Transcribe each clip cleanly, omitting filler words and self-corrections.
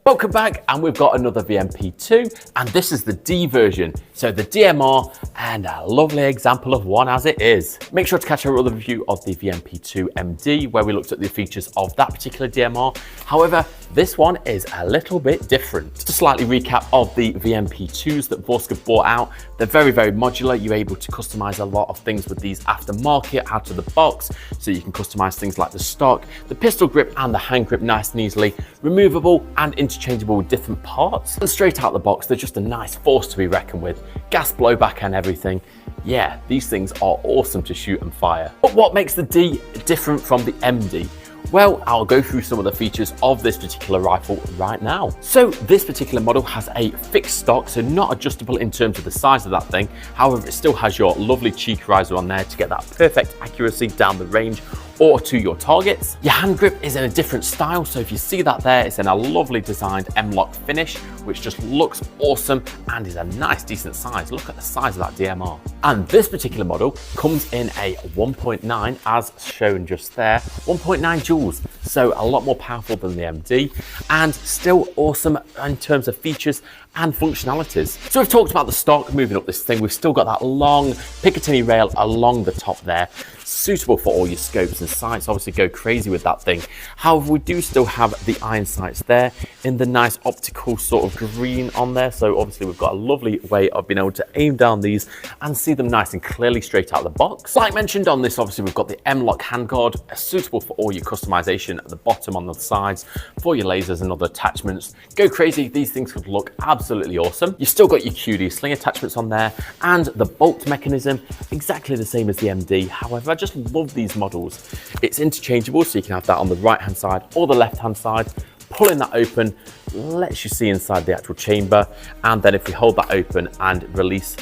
Welcome back, and we've got another VMP2, and this is the D version. So the DMR, and a lovely example of one as it is. Make sure to catch our other review of the VMP2 MD, where we looked at the features of that particular DMR. However, this one is a little bit different. Just to slightly recap of the VMP2s that Vorsk have brought out, they're very modular. You're able to customize a lot of things with these aftermarket out of the box. So you can customize things like the stock, the pistol grip, and the hand grip nice and easily, removable and interchangeable with different parts. And straight out the box, they're just a nice force to be reckoned with. Gas blowback and everything. Yeah, these things are awesome to shoot and fire. But what makes the D different from the MD? Well, I'll go through some of the features of this particular rifle right now. So this particular model has a fixed stock, so not adjustable in terms of the size of that thing. However, it still has your lovely cheek riser on there to get that perfect accuracy down the range or to your targets. Your hand grip is in a different style, so if you see that there, it's in a lovely designed M-lock finish, which just looks awesome and is a nice decent size. Look at the size of that DMR. And this particular model comes in a 1.9, as shown just there, 1.9 joules, so a lot more powerful than the MD, and still awesome in terms of features and functionalities. So we've talked about the stock, moving up this thing. We've still got that long Picatinny rail along the top there, suitable for all your scopes and sights. Obviously go crazy with that thing. However, we do still have the iron sights there in the nice optical sort of green on there. So obviously we've got a lovely way of being able to aim down these and see them nice and clearly straight out of the box. Like mentioned on this, obviously we've got the M-lock handguard, suitable for all your customization at the bottom on the sides for your lasers and other attachments. Go crazy, these things could look absolutely awesome. You've still got your QD sling attachments on there and the bolt mechanism, exactly the same as the MD. However, I just love these models. It's interchangeable, so you can have that on the right hand side or the left hand side. Pulling that open lets you see inside the actual chamber, and then if we hold that open and release,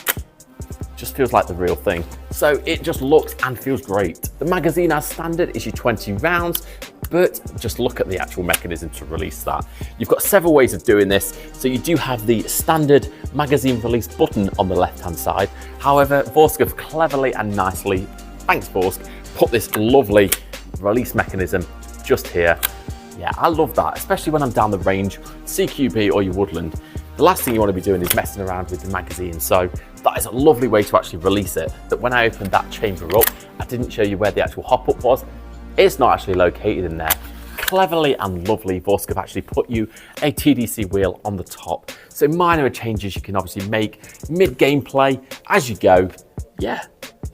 just feels like the real thing. So it just looks and feels great. The magazine as standard is your 20 rounds, but just look at the actual mechanism to release that. You've got several ways of doing this. So you do have the standard magazine release button on the left-hand side. However, Vorsk have cleverly and nicely, thanks Vorsk, put this lovely release mechanism just here. Yeah, I love that, especially when I'm down the range, CQB or your woodland. The last thing you want to be doing is messing around with the magazine. So that is a lovely way to actually release it. That when I opened that chamber up, I didn't show you where the actual hop up was. It's not actually located in there. Cleverly and lovely, Vorsk have actually put you a TDC wheel on the top. So minor changes you can obviously make mid-game play as you go. Yeah,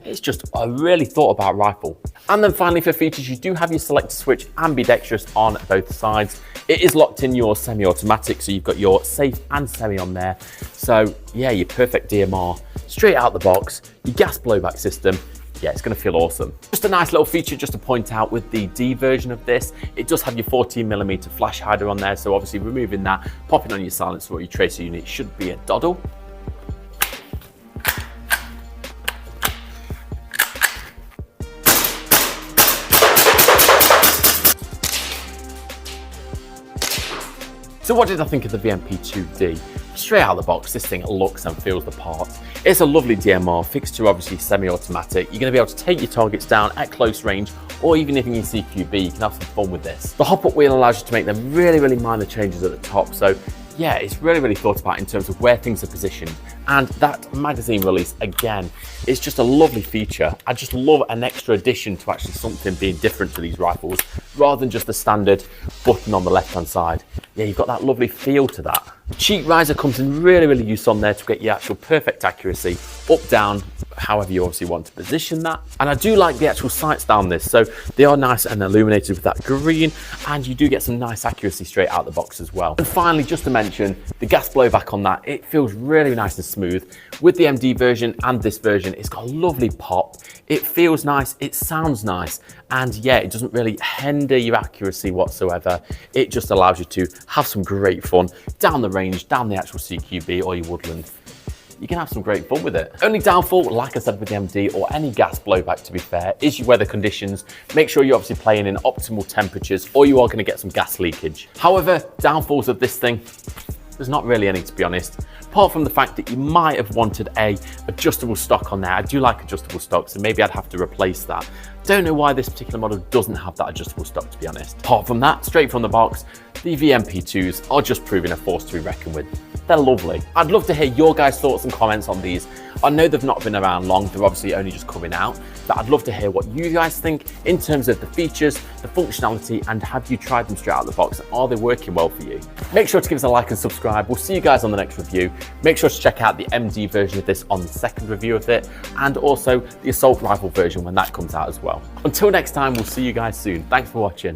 it's just a really thought about rifle. And then finally for features, you do have your selector switch ambidextrous on both sides. It is locked in your semi-automatic, so you've got your safe and semi on there. So yeah, your perfect DMR straight out the box, your gas blowback system. Yeah, it's gonna feel awesome. Just a nice little feature just to point out with the D version of this, it does have your 14mm flash hider on there. So obviously removing that, popping on your silencer or your tracer unit should be a doddle. So what did I think of the VMP2 D? Straight out of the box, this thing looks and feels the part. It's a lovely DMR, fixed to obviously semi-automatic. You're gonna be able to take your targets down at close range, or even if you can CQB, you can have some fun with this. The hop-up wheel allows you to make them really minor changes at the top. So yeah, it's really thought about in terms of where things are positioned. And that magazine release, again, is just a lovely feature. I just love an extra addition to actually something being different to these rifles, rather than just the standard button on the left-hand side. Yeah, you've got that lovely feel to that. The cheek riser comes in really useful on there to get your actual perfect accuracy, up, down, however you obviously want to position that. And I do like the actual sights down this, so they are nice and illuminated with that green, and you do get some nice accuracy straight out the box as well. And finally, just to mention, the gas blowback on that, it feels really nice and smooth. With the MD version and this version, it's got a lovely pop. It feels nice, it sounds nice, and yeah, it doesn't really hinder your accuracy whatsoever. It just allows you to have some great fun down the range, down the actual CQB or your woodland. You can have some great fun with it. Only downfall, like I said with the MD or any gas blowback to be fair, is your weather conditions. Make sure you're obviously playing in optimal temperatures or you are going to get some gas leakage. However, downfalls of this thing, there's not really any to be honest. Apart from the fact that you might have wanted a adjustable stock on there. I do like adjustable stock, so maybe I'd have to replace that. Don't know why this particular model doesn't have that adjustable stock, to be honest. Apart from that, straight from the box, the VMP2s are just proving a force to be reckoned with. They're lovely. I'd love to hear your guys' thoughts and comments on these. I know they've not been around long, they're obviously only just coming out, but I'd love to hear what you guys think in terms of the features, the functionality, and have you tried them straight out of the box? Are they working well for you? Make sure to give us a like and subscribe. We'll see you guys on the next review. Make sure to check out the MD version of this on the second review of it, and also the assault rifle version when that comes out as well. Until next time, we'll see you guys soon. Thanks for watching.